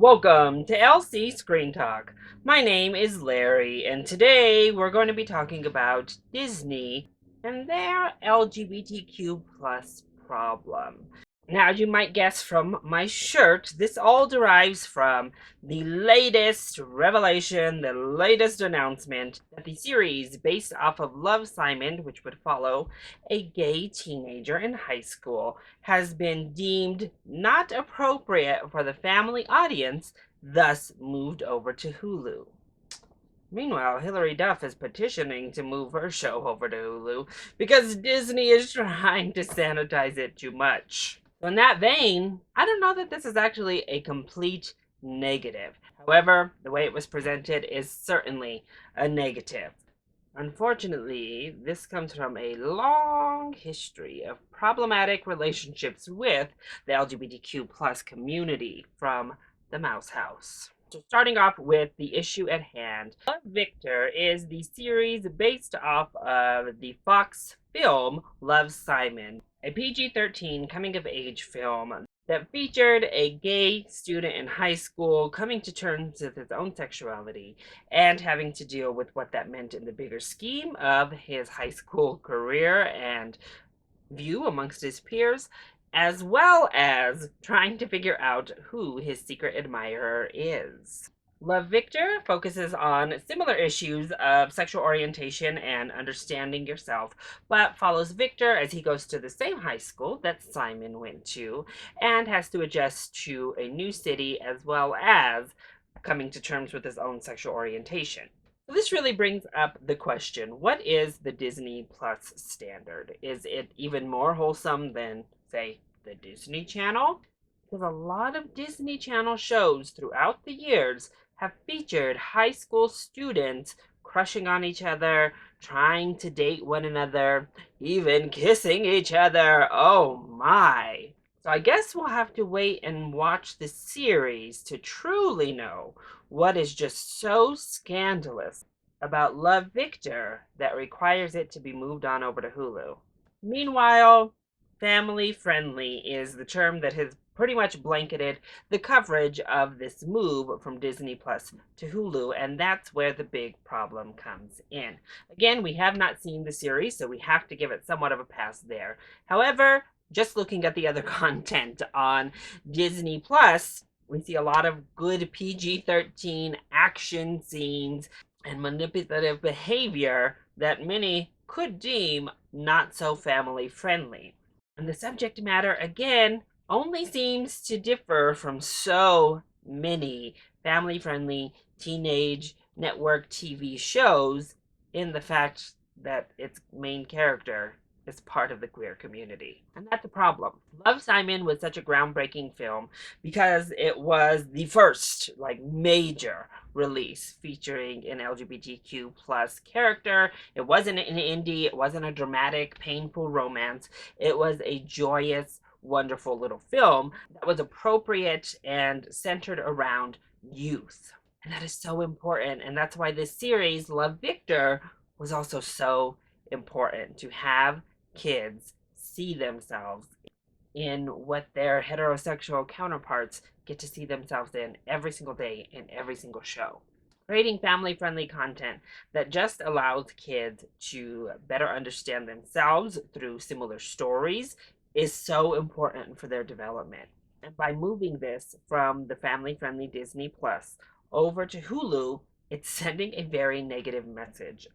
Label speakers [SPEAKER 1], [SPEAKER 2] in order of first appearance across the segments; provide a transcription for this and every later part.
[SPEAKER 1] Welcome to LC Screen Talk. My name is Larry, and today we're going to be talking about Disney and their LGBTQ plus problem. Now, as you might guess from my shirt, this all derives from the latest revelation, the latest announcement that the series based off of Love, Simon, which would follow a gay teenager in high school, has been deemed not appropriate for the family audience, thus moved over to Hulu. Meanwhile, Hilary Duff is petitioning to move her show over to Hulu because Disney is trying to sanitize it too much. So in that vein, I don't know that this is actually a complete negative. However, the way it was presented is certainly a negative. Unfortunately, this comes from a long history of problematic relationships with the LGBTQ plus community from the Mouse House. So starting off with the issue at hand, Love Victor is the series based off of the Fox film Love, Simon, a PG-13 coming-of-age film that featured a gay student in high school coming to terms with his own sexuality and having to deal with what that meant in the bigger scheme of his high school career and view amongst his peers, as well as trying to figure out who his secret admirer is. Love Victor focuses on similar issues of sexual orientation and understanding yourself, but follows Victor as he goes to the same high school that Simon went to and has to adjust to a new city as well as coming to terms with his own sexual orientation. So this really brings up the question, what is the Disney Plus standard? Is it even more wholesome than, say, the Disney Channel? Because a lot of Disney Channel shows throughout the years have featured high school students crushing on each other, trying to date one another, even kissing each other. Oh my. So I guess we'll have to wait and watch the series to truly know what is just so scandalous about Love Victor that requires it to be moved on over to Hulu. Meanwhile, family friendly is the term that has pretty much blanketed the coverage of this move from Disney Plus to Hulu, and that's where the big problem comes in. Again, we have not seen the series, so we have to give it somewhat of a pass there. However, just looking at the other content on Disney Plus, we see a lot of good PG-13 action scenes and manipulative behavior that many could deem not so family friendly. And the subject matter, again, only seems to differ from so many family friendly teenage network TV shows in the fact that its main character is part of the queer community. And that's a problem. Love, Simon was such a groundbreaking film because it was the first major release featuring an LGBTQ plus character. It wasn't an indie, it wasn't a dramatic, painful romance. It was a joyous, wonderful little film that was appropriate and centered around youth. And that is so important. And that's why this series, Love Victor, was also so important, to have kids see themselves in what their heterosexual counterparts get to see themselves in every single day in every single show. Creating family-friendly content that just allows kids to better understand themselves through similar stories is so important for their development. And by moving this from the family-friendly Disney Plus over to Hulu, it's sending a very negative message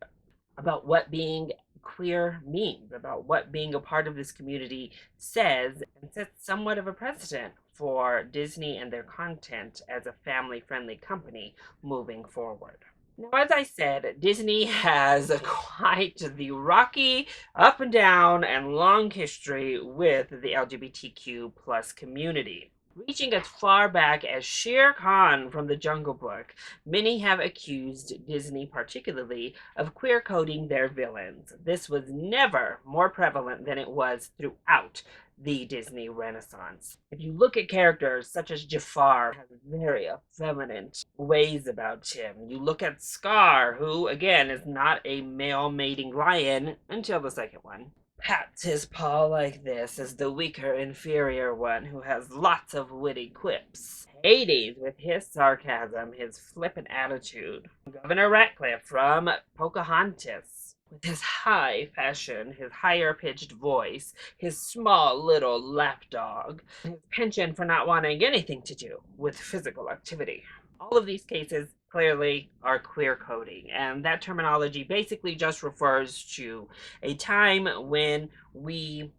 [SPEAKER 1] about what being queer means, about what being a part of this community says, and sets somewhat of a precedent for Disney and their content as a family-friendly company moving forward. Now, as I said, Disney has quite the rocky, up and down, and long history with the LGBTQ plus community. Reaching as far back as Shere Khan from The Jungle Book, many have accused Disney particularly of queer coding their villains. This was never more prevalent than it was throughout the Disney Renaissance. If you look at characters such as Jafar, has very effeminate ways about him. You look at Scar, who again is not a male mating lion until the second one. pats his paw like this as the weaker, inferior one who has lots of witty quips. Hades with his sarcasm, his flippant attitude. Governor Ratcliffe from Pocahontas with his high fashion, his higher pitched voice, his small little lapdog, his penchant for not wanting anything to do with physical activity. All of these cases clearly are queer coding, and that terminology basically just refers to a time when the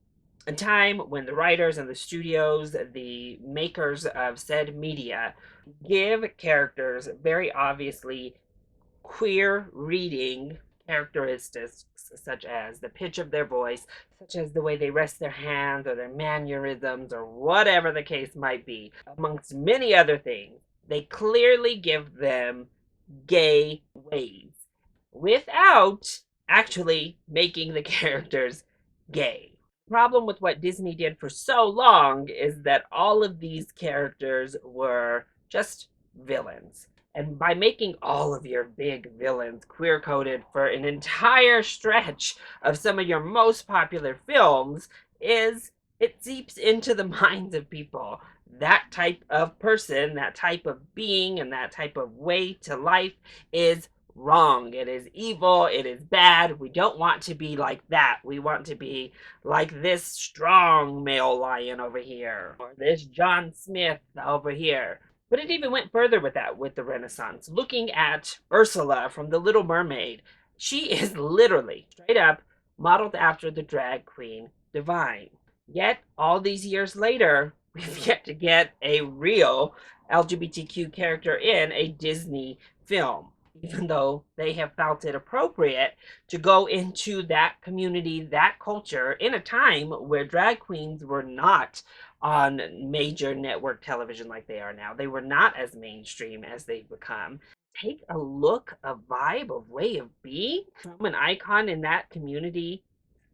[SPEAKER 1] writers and the studios, the makers of said media, give characters very obviously queer reading characteristics, such as the pitch of their voice, such as the way they rest their hands or their mannerisms or whatever the case might be, amongst many other things. They clearly give them gay ways without actually making the characters gay. The problem with what Disney did for so long is that all of these characters were just villains. And by making all of your big villains queer coded for an entire stretch of some of your most popular films, it seeps into the minds of people. That type of person, that type of being, and that type of way to life is wrong. It is evil. It is bad. We don't want to be like that. We want to be like this strong male lion over here, or this John Smith over here. But it even went further with that, with the Renaissance. Looking at Ursula from The Little Mermaid, she is literally straight up modeled after the drag queen Divine. Yet, all these years later, we've yet to get a real LGBTQ character in a Disney film, even though they have felt it appropriate to go into that community, that culture, in a time where drag queens were not on major network television like they are now. They were not as mainstream as they've become. Take a look, a vibe, a way of being from an icon in that community.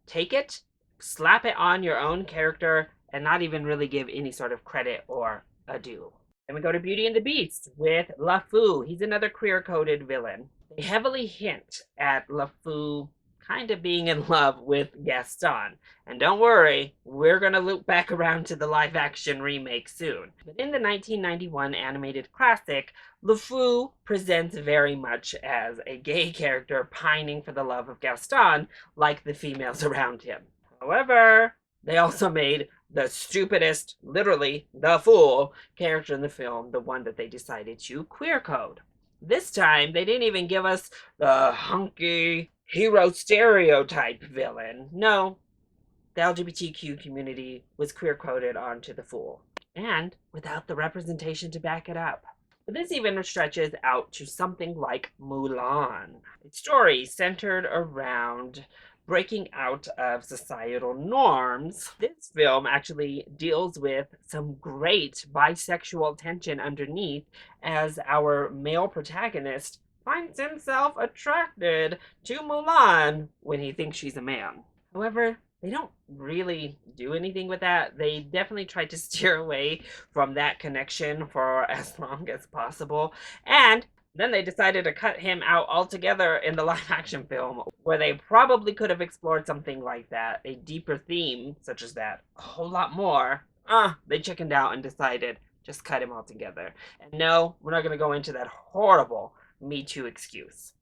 [SPEAKER 1] Take it, slap it on your own character, and not even really give any sort of credit or ado. Then we go to Beauty and the Beast with LeFou. He's another queer-coded villain. They heavily hint at LeFou kind of being in love with Gaston. And don't worry, we're going to loop back around to the live-action remake soon. But in the 1991 animated classic, LeFou presents very much as a gay character pining for the love of Gaston, like the females around him. However, they also made the stupidest, literally the fool character in the film, the one that they decided to queer code. This time, they didn't even give us the hunky hero stereotype villain. No, the LGBTQ community was queer coded onto the fool, and without the representation to back it up. But this even stretches out to something like Mulan, a story centered around breaking out of societal norms. This film actually deals with some great bisexual tension underneath, as our male protagonist finds himself attracted to Mulan when he thinks she's a man. However, they don't really do anything with that. They definitely tried to steer away from that connection for as long as possible. And then they decided to cut him out altogether in the live action film, where they probably could have explored something like that, a deeper theme such as that, a whole lot more. They chickened out and decided just cut him altogether. And no, we're not going to go into that horrible Me Too excuse.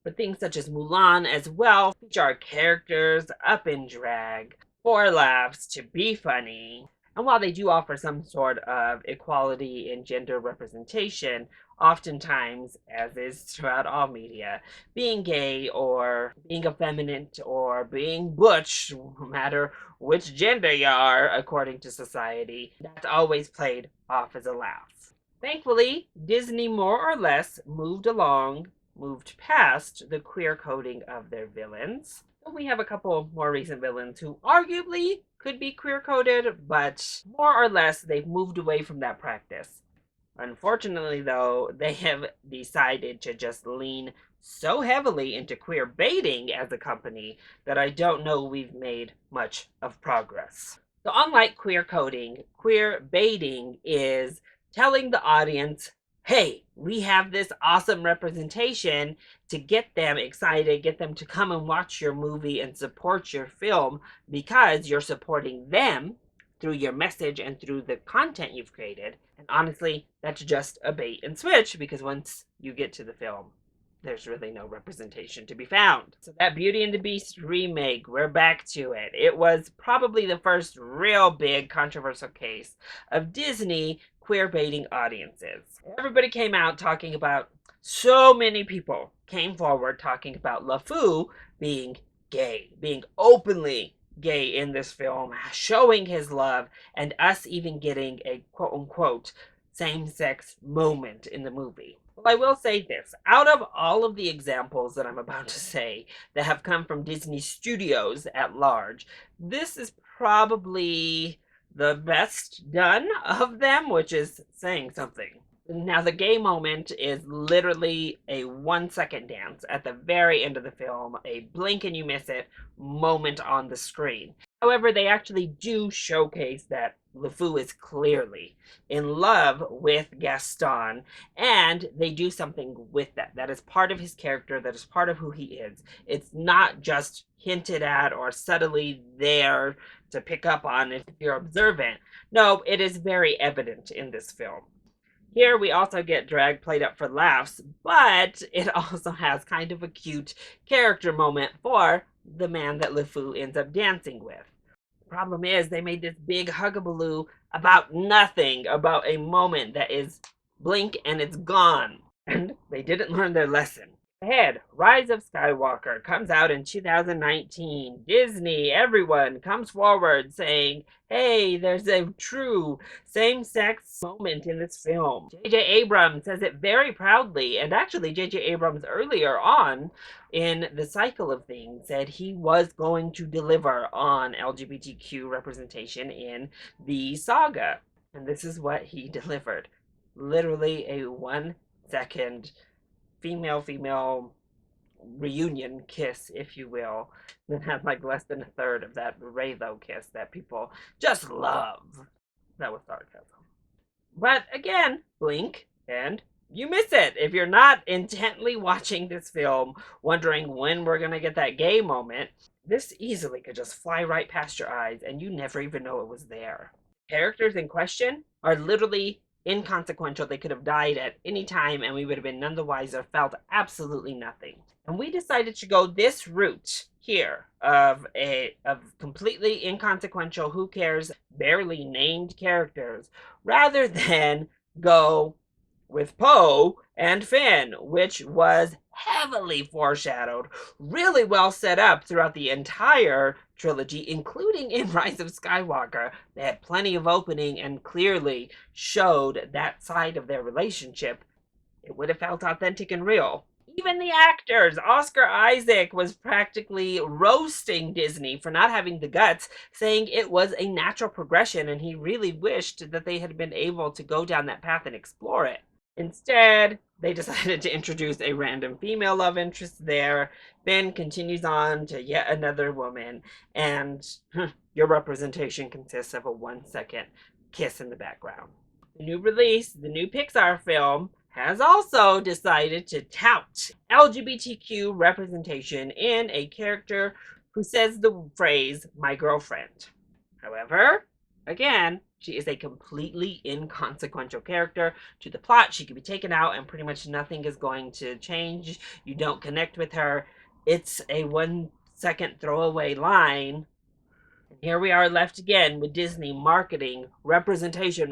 [SPEAKER 1] But things such as Mulan as well feature our characters up in drag, for laughs, to be funny. And while they do offer some sort of equality in gender representation, oftentimes, as is throughout all media, being gay or being effeminate or being butch, no matter which gender you are according to society, that's always played off as a laugh. Thankfully, Disney more or less moved past the queer coding of their villains. We have a couple more recent villains who arguably could be queer coded, but more or less they've moved away from that practice. Unfortunately, though, they have decided to just lean so heavily into queer baiting as a company that I don't know we've made much of progress. So unlike queer coding, queer baiting is telling the audience hey, we have this awesome representation to get them excited, get them to come and watch your movie and support your film because you're supporting them through your message and through the content you've created. And honestly, that's just a bait and switch because once you get to the film, there's really no representation to be found. So that Beauty and the Beast remake, we're back to it. It was probably the first real big controversial case of Disney queer baiting audiences. Everybody came out talking about, so many people came forward talking about LeFou being gay, being openly gay in this film, showing his love, and us even getting a quote unquote same sex moment in the movie. Well, I will say this, out of all of the examples that I'm about to say that have come from Disney Studios at large, this is probably the best done of them, which is saying something. Now, the gay moment is literally a 1 second dance at the very end of the film, a blink and you miss it moment on the screen. However, they actually do showcase that LeFou is clearly in love with Gaston, and they do something with that. That is part of his character, that is part of who he is. It's not just hinted at or subtly there to pick up on if you're observant. No, it is very evident in this film. Here we also get drag played up for laughs, but it also has kind of a cute character moment for the man that LeFou ends up dancing with. The problem is they made this big huggabaloo about nothing, about a moment that is blink and it's gone. And they didn't learn their lesson. Ahead, Rise of Skywalker comes out in 2019. Disney, everyone comes forward saying, hey, there's a true same-sex moment in this film. J.J. Abrams says it very proudly, and actually J.J. Abrams earlier on in the cycle of things said he was going to deliver on LGBTQ representation in the saga. And this is what he delivered. Literally a 1 second female reunion kiss, if you will, that had like less than a third of that Raylo kiss that people just love. That was sarcasm. But again, blink and you miss it. If you're not intently watching this film, wondering when we're gonna get that gay moment, this easily could just fly right past your eyes and you never even know it was there. Characters in question are literally inconsequential. They could have died at any time and we would have been none the wiser, felt absolutely nothing. And we decided to go this route here of completely inconsequential, who cares, barely named characters, rather than go with Poe and Finn, which was heavily foreshadowed, really well set up throughout the entire trilogy, including in Rise of Skywalker. They had plenty of opening and clearly showed that side of their relationship. It would have felt authentic and real. Even the actors, Oscar Isaac was practically roasting Disney for not having the guts, saying it was a natural progression and he really wished that they had been able to go down that path and explore it. Instead, they decided to introduce a random female love interest there. Ben continues on to yet another woman, and your representation consists of a 1 second kiss in the background. The new release, the new Pixar film, has also decided to tout LGBTQ representation in a character who says the phrase, my girlfriend. However, again, she is a completely inconsequential character to the plot. She can be taken out and pretty much nothing is going to change. You don't connect with her. It's a 1 second throwaway line. And here we are left again with Disney marketing representation,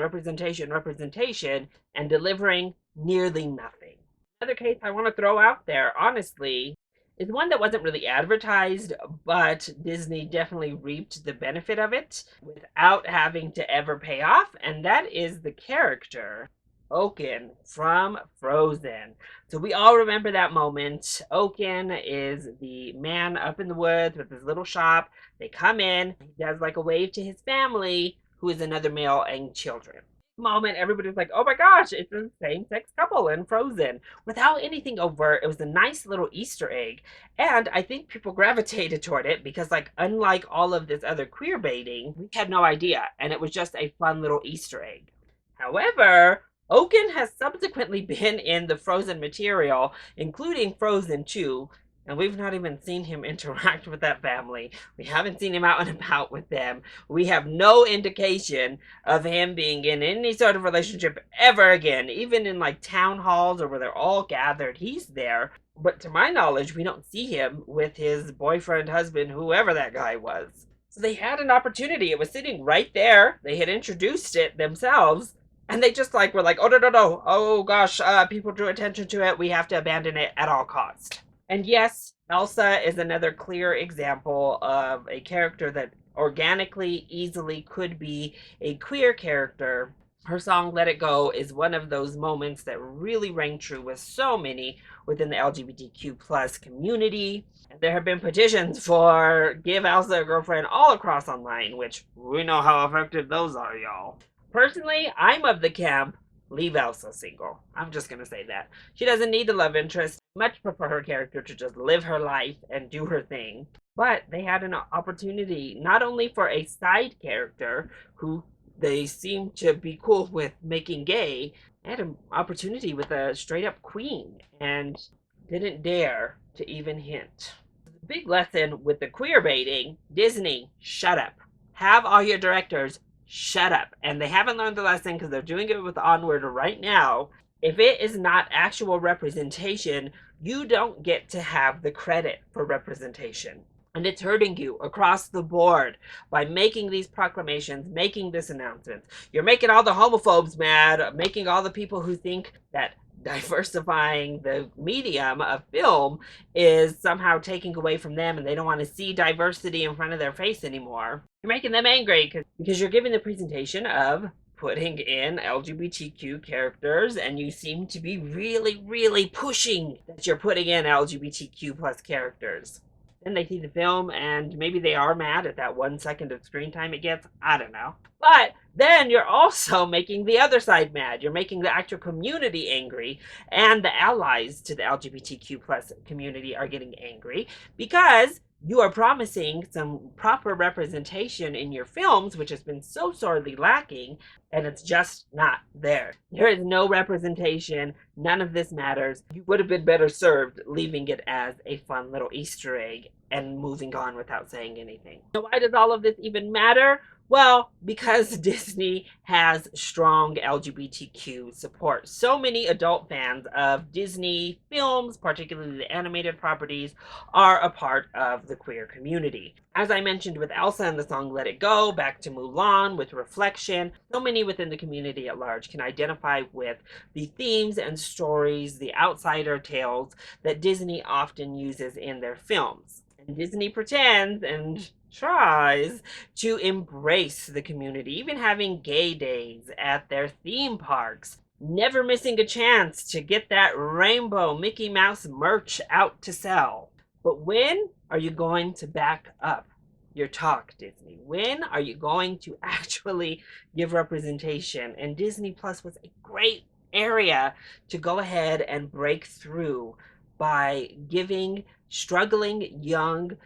[SPEAKER 1] and delivering nearly nothing. Another case I want to throw out there, honestly, is one that wasn't really advertised, but Disney definitely reaped the benefit of it without having to ever pay off, and that is the character Oaken from Frozen. So we all remember that moment. Oaken is the man up in the woods with his little shop. They come in, he does like a wave to his family, who is another male and children. Moment, everybody's like, oh my gosh, it's a same-sex couple in Frozen, without anything overt. It was a nice little Easter egg, and I think people gravitated toward it because, like, unlike all of this other queer baiting, we had no idea, and it was just a fun little Easter egg. However, Oaken has subsequently been in the Frozen material, including Frozen 2, and we've not even seen him interact with that family. We haven't seen him out and about with them. We have no indication of him being in any sort of relationship ever again, even in like town halls or where they're all gathered. He's there, but to my knowledge, we don't see him with his boyfriend, husband, whoever that guy was. So they had an opportunity. It was sitting right there. They had introduced it themselves, and they just like were like, oh no, oh gosh, people drew attention to it. We have to abandon it at all cost. And yes, Elsa is another clear example of a character that organically, easily could be a queer character. Her song Let It Go is one of those moments that really rang true with so many within the LGBTQ plus community. And there have been petitions for give Elsa a girlfriend all across online, which we know how effective those are, y'all. Personally, I'm of the camp leave Elsa single. I'm just gonna say that. She doesn't need a love interest. Much prefer her character to just live her life and do her thing. But they had an opportunity not only for a side character who they seem to be cool with making gay, they had an opportunity with a straight up queen and didn't dare to even hint. The big lesson with the queer baiting, Disney, shut up. Have all your directors shut up. And they haven't learned the lesson because they're doing it with Onward right now. If it is not actual representation, you don't get to have the credit for representation. And it's hurting you across the board by making these proclamations, making this announcement. You're making all the homophobes mad, making all the people who think that diversifying the medium of film is somehow taking away from them and they don't want to see diversity in front of their face anymore. You're making them angry because you're giving the presentation of putting in LGBTQ characters, and you seem to be really pushing that you're putting in LGBTQ plus characters. Then they see the film and maybe they are mad at that 1 second of screen time it gets. I don't know. But then you're also making the other side mad. You're making the actual community angry, and the allies to the LGBTQ plus community are getting angry because you are promising some proper representation in your films, which has been so sorely lacking, and it's just not there. There is no representation. None of this matters. You would have been better served leaving it as a fun little Easter egg and moving on without saying anything. So why does all of this even matter? Well, because Disney has strong LGBTQ support. So many adult fans of Disney films, particularly the animated properties, are a part of the queer community. As I mentioned with Elsa and the song Let It Go, back to Mulan with Reflection, so many within the community at large can identify with the themes and stories, the outsider tales that Disney often uses in their films. And Disney pretends and tries to embrace the community, even having gay days at their theme parks, never missing a chance to get that rainbow Mickey Mouse merch out to sell. But when are you going to back up your talk, Disney? When are you going to actually give representation? And Disney Plus was a great area to go ahead and break through by giving struggling young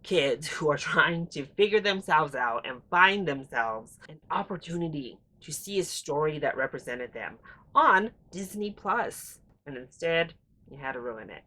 [SPEAKER 1] kids who are trying to figure themselves out and find themselves an opportunity to see a story that represented them on Disney Plus. And instead, you had to ruin it.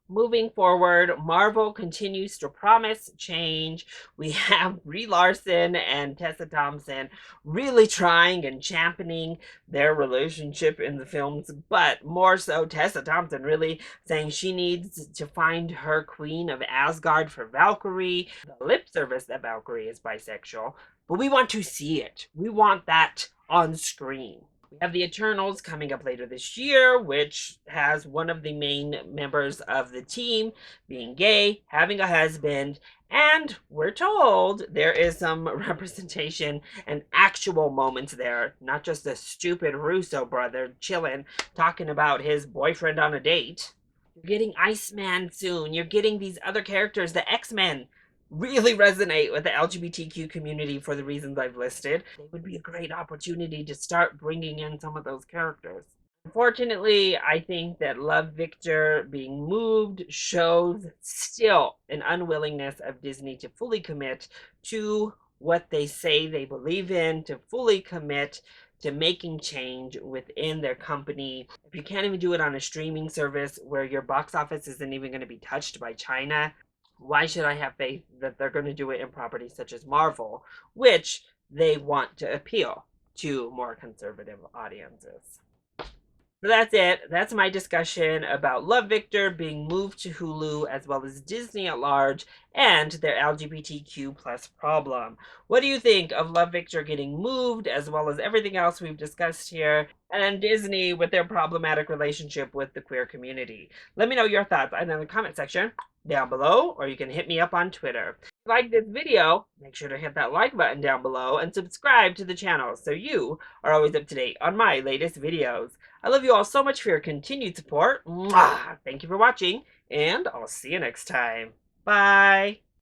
[SPEAKER 1] Moving forward, Marvel continues to promise change. We have Brie Larson and Tessa Thompson really trying and championing their relationship in the films, but more so Tessa Thompson really saying she needs to find her queen of Asgard for Valkyrie. The lip service that Valkyrie is bisexual, but we want to see it. We want that on screen. We have the Eternals coming up later this year, which has one of the main members of the team being gay, having a husband, and we're told there is some representation and actual moments there, not just a stupid Russo brother chilling, talking about his boyfriend on a date. You're getting Iceman soon. You're getting these other characters, the X-Men, really resonate with the LGBTQ community for the reasons I've listed. They would be a great opportunity to start bringing in some of those characters. Unfortunately, I think that Love Victor being moved shows still an unwillingness of Disney to fully commit to what they say they believe in, to fully commit to making change within their company. If you can't even do it on a streaming service where your box office isn't even going to be touched by China, why should I have faith that they're going to do it in properties such as Marvel, which they want to appeal to more conservative audiences? So that's it. That's my discussion about Love Victor being moved to Hulu, as well as Disney at large and their LGBTQ plus problem. What do you think of Love Victor getting moved, as well as everything else we've discussed here, and Disney with their problematic relationship with the queer community? Let me know your thoughts in the comment section down below, or you can hit me up on Twitter. If you like this video, make sure to hit that like button down below and subscribe to the channel so you are always up to date on my latest videos. I love you all so much for your continued support. Mwah! Thank you for watching, and I'll see you next time. Bye!